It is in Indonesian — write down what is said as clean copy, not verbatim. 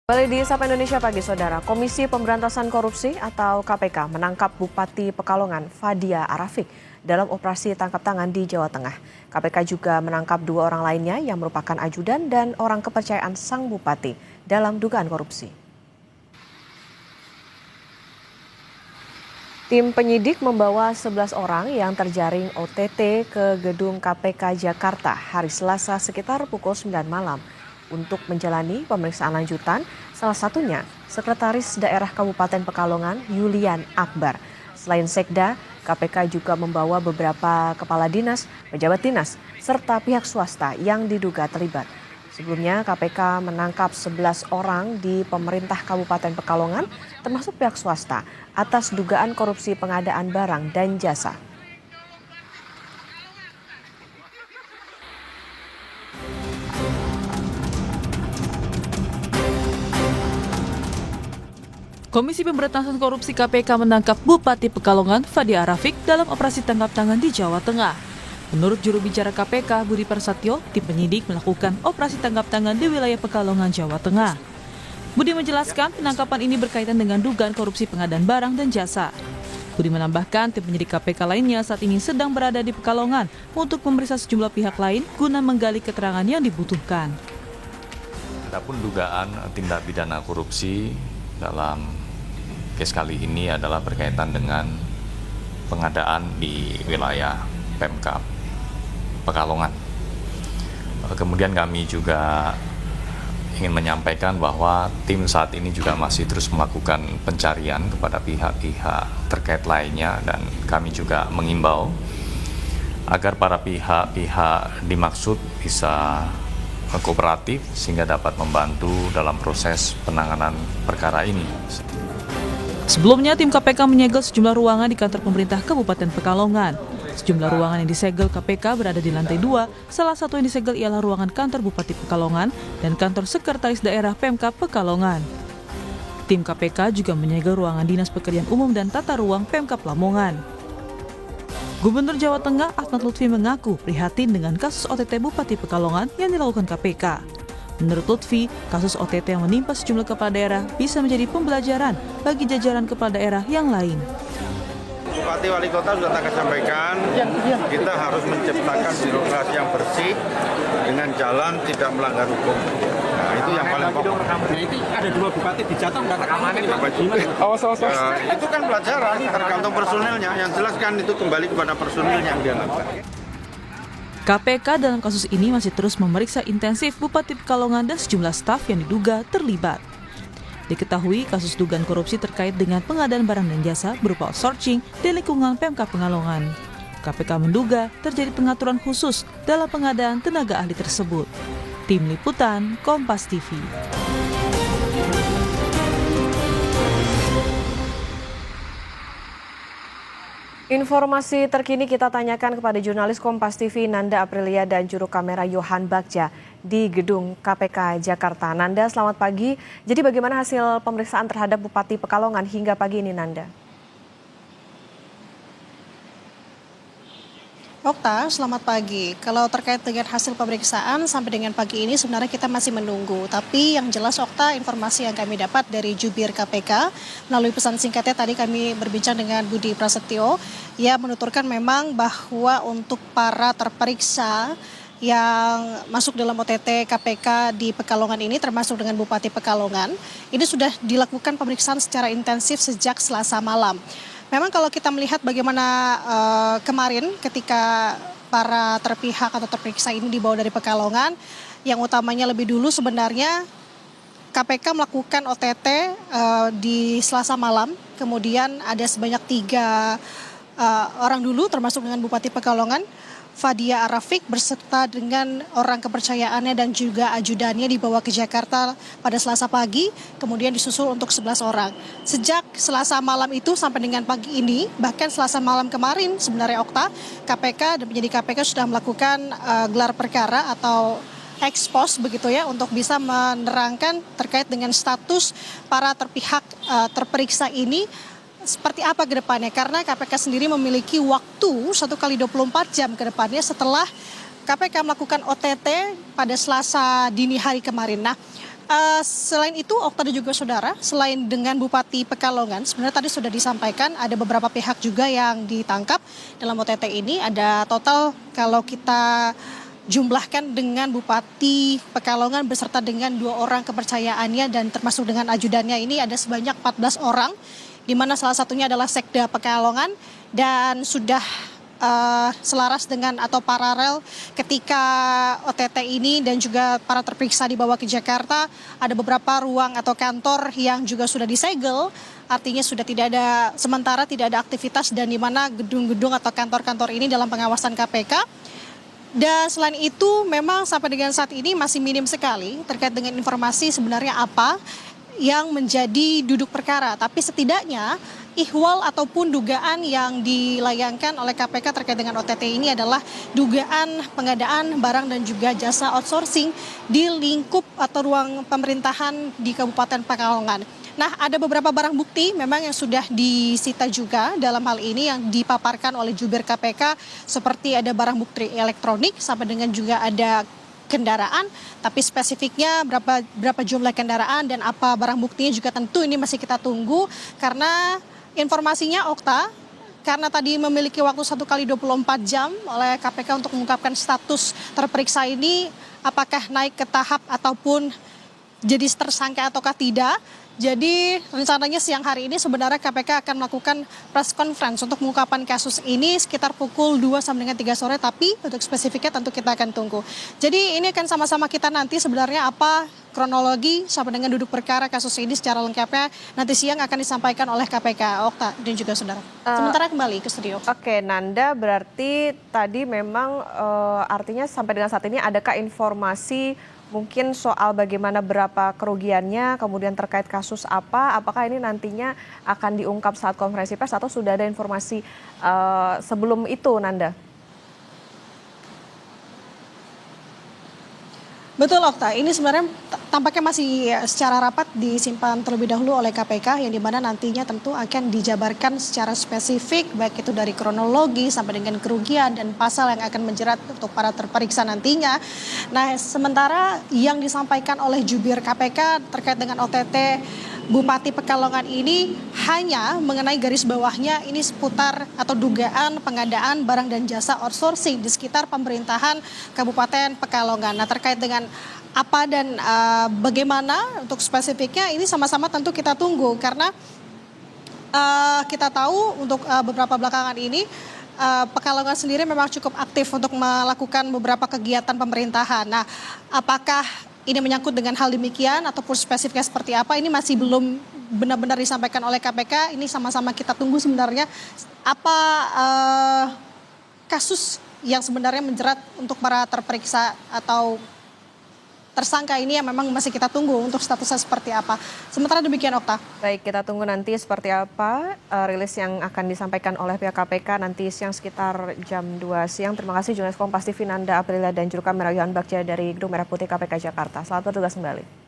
Kembali di Sapa Indonesia Pagi, Saudara. Komisi Pemberantasan Korupsi atau KPK menangkap Bupati Pekalongan Fadia Arafik dalam operasi tangkap tangan di Jawa Tengah. KPK juga menangkap 2 orang lainnya yang merupakan ajudan dan orang kepercayaan sang bupati dalam dugaan korupsi. Tim penyidik membawa 11 orang yang terjaring OTT ke gedung KPK Jakarta hari Selasa sekitar pukul 9 malam. Untuk menjalani pemeriksaan lanjutan, salah satunya Sekretaris Daerah Kabupaten Pekalongan Yulian Akbar. Selain Sekda, KPK juga membawa beberapa kepala dinas, pejabat dinas, serta pihak swasta yang diduga terlibat. Sebelumnya KPK menangkap 11 orang di pemerintah Kabupaten Pekalongan, termasuk pihak swasta, atas dugaan korupsi pengadaan barang dan jasa. Komisi Pemberantasan Korupsi KPK menangkap Bupati Pekalongan Fadia Arafik dalam operasi tangkap tangan di Jawa Tengah. Menurut juru bicara KPK Budi Prasetyo, tim penyidik melakukan operasi tangkap tangan di wilayah Pekalongan, Jawa Tengah. Budi menjelaskan penangkapan ini berkaitan dengan dugaan korupsi pengadaan barang dan jasa. Budi menambahkan tim penyidik KPK lainnya saat ini sedang berada di Pekalongan untuk memeriksa sejumlah pihak lain guna menggali keterangan yang dibutuhkan. Adapun dugaan tindak pidana korupsi dalam kes kali ini adalah berkaitan dengan pengadaan di wilayah Pemkab Pekalongan. Kemudian kami juga ingin menyampaikan bahwa tim saat ini juga masih terus melakukan pencarian kepada pihak-pihak terkait lainnya, dan kami juga mengimbau agar para pihak-pihak dimaksud bisa kooperatif sehingga dapat membantu dalam proses penanganan perkara ini. Sebelumnya, tim KPK menyegel sejumlah ruangan di kantor pemerintah Kabupaten Pekalongan. Sejumlah ruangan yang disegel KPK berada di lantai 2, salah satu yang disegel ialah ruangan kantor Bupati Pekalongan dan kantor Sekretaris Daerah Pemkab Pekalongan. Tim KPK juga menyegel ruangan Dinas Pekerjaan Umum dan Tata Ruang Pemkab Lamongan. Gubernur Jawa Tengah Ahmad Lutfi mengaku prihatin dengan kasus OTT Bupati Pekalongan yang dilakukan KPK. Menurut Lutfi, kasus OTT yang menimpa sejumlah kepala daerah bisa menjadi pembelajaran bagi jajaran kepala daerah yang lain. Bupati Wali Kota sudah tak sampaikan, kita harus menciptakan birokrasi yang bersih dengan jalan tidak melanggar hukum. Nah, itu yang paling pokok. Nah, itu ada 2 bupati di Jateng udah rekaman ini Pak. Itu kan pelajaran, tergantung personilnya. Yang jelas kan itu kembali kepada personil yang dia lakukan. KPK dalam kasus ini masih terus memeriksa intensif Bupati Pekalongan dan sejumlah staf yang diduga terlibat. Diketahui kasus dugaan korupsi terkait dengan pengadaan barang dan jasa berupa outsourcing di lingkungan Pemkab Pekalongan. KPK menduga terjadi pengaturan khusus dalam pengadaan tenaga ahli tersebut. Tim Liputan, Kompas TV. Informasi terkini kita tanyakan kepada jurnalis Kompas TV Nanda Aprilia dan juru kamera Yohan Bagja di gedung KPK Jakarta. Nanda, selamat pagi. Jadi bagaimana hasil pemeriksaan terhadap Bupati Pekalongan hingga pagi ini, Nanda? Okta, selamat pagi. Kalau terkait dengan hasil pemeriksaan sampai dengan pagi ini sebenarnya kita masih menunggu. Tapi yang jelas Okta, informasi yang kami dapat dari jubir KPK melalui pesan singkatnya tadi kami berbincang dengan Budi Prasetyo. Ia menuturkan memang bahwa untuk para terperiksa yang masuk dalam OTT KPK di Pekalongan ini termasuk dengan Bupati Pekalongan, ini sudah dilakukan pemeriksaan secara intensif sejak Selasa malam. Memang kalau kita melihat bagaimana kemarin ketika para terpihak atau terperiksa ini dibawa dari Pekalongan, yang utamanya lebih dulu sebenarnya KPK melakukan OTT di Selasa malam, kemudian ada sebanyak 3 orang dulu termasuk dengan Bupati Pekalongan, Fadia Arafik beserta dengan orang kepercayaannya dan juga ajudannya dibawa ke Jakarta pada Selasa pagi, kemudian disusul untuk 11 orang. Sejak Selasa malam itu sampai dengan pagi ini, bahkan Selasa malam kemarin sebenarnya Okta, KPK dan penyidik KPK sudah melakukan gelar perkara atau ekspos begitu ya untuk bisa menerangkan terkait dengan status para terperiksa ini seperti apa ke depannya, karena KPK sendiri memiliki waktu 1x24 jam ke depannya setelah KPK melakukan OTT pada Selasa dini hari kemarin. Nah, Selain itu, Okta dan juga saudara, selain dengan Bupati Pekalongan, sebenarnya tadi sudah disampaikan ada beberapa pihak juga yang ditangkap dalam OTT ini. Ada total kalau kita jumlahkan dengan Bupati Pekalongan beserta dengan 2 orang kepercayaannya dan termasuk dengan ajudannya ini ada sebanyak 14 orang, di mana salah satunya adalah Sekda Pekalongan dan sudah selaras dengan atau paralel ketika OTT ini dan juga para terperiksa dibawa ke Jakarta, ada beberapa ruang atau kantor yang juga sudah disegel, artinya sudah tidak ada, sementara tidak ada aktivitas dan di mana gedung-gedung atau kantor-kantor ini dalam pengawasan KPK. Dan selain itu memang sampai dengan saat ini masih minim sekali terkait dengan informasi sebenarnya apa yang menjadi duduk perkara, tapi setidaknya ihwal ataupun dugaan yang dilayangkan oleh KPK terkait dengan OTT ini adalah dugaan pengadaan barang dan juga jasa outsourcing di lingkup atau ruang pemerintahan di Kabupaten Pekalongan. Nah, ada beberapa barang bukti memang yang sudah disita juga dalam hal ini yang dipaparkan oleh jubir KPK, seperti ada barang bukti elektronik sampai dengan juga ada kendaraan, tapi spesifiknya berapa jumlah kendaraan dan apa barang buktinya juga tentu ini masih kita tunggu, karena informasinya Okta, karena tadi memiliki waktu 1 kali 24 jam oleh KPK untuk mengungkapkan status terperiksa ini apakah naik ke tahap ataupun jadi tersangka ataukah tidak. Jadi rencananya siang hari ini sebenarnya KPK akan melakukan press conference untuk mengungkapkan kasus ini sekitar pukul 2 sampai dengan 3 sore, tapi untuk spesifiknya tentu kita akan tunggu. Jadi ini akan sama-sama kita nanti sebenarnya apa kronologi sampai dengan duduk perkara kasus ini secara lengkapnya nanti siang akan disampaikan oleh KPK, Okta dan juga saudara. Sementara kembali ke studio. Oke, Nanda, berarti tadi memang artinya sampai dengan saat ini adakah informasi mungkin soal bagaimana berapa kerugiannya, kemudian terkait kasus apa, apakah ini nantinya akan diungkap saat konferensi pers atau sudah ada informasi sebelum itu, Nanda? Betul, Okta. Ini sebenarnya tampaknya masih secara rapat disimpan terlebih dahulu oleh KPK, yang dimana nantinya tentu akan dijabarkan secara spesifik, baik itu dari kronologi sampai dengan kerugian dan pasal yang akan menjerat untuk para terperiksa nantinya. Nah, sementara yang disampaikan oleh jubir KPK terkait dengan OTT Bupati Pekalongan ini hanya mengenai garis bawahnya ini seputar atau dugaan pengadaan barang dan jasa outsourcing di sekitar pemerintahan Kabupaten Pekalongan. Nah, terkait dengan apa dan bagaimana untuk spesifiknya ini sama-sama tentu kita tunggu, karena kita tahu untuk beberapa belakangan ini Pekalongan sendiri memang cukup aktif untuk melakukan beberapa kegiatan pemerintahan. Nah, apakah ini menyangkut dengan hal demikian ataupun spesifiknya seperti apa, ini masih belum benar-benar disampaikan oleh KPK. Ini sama-sama kita tunggu sebenarnya apa kasus yang sebenarnya menjerat untuk para terperiksa atau tersangka ini yang memang masih kita tunggu untuk statusnya seperti apa. Sementara demikian, Okta. Baik, kita tunggu nanti seperti apa rilis yang akan disampaikan oleh pihak KPK nanti siang sekitar jam 2 siang. Terima kasih jurnalis Kompas TV Nanda Aprilia dan juru kamera Yohan Bagja dari Gedung Merah Putih KPK Jakarta. Selamat bertugas kembali.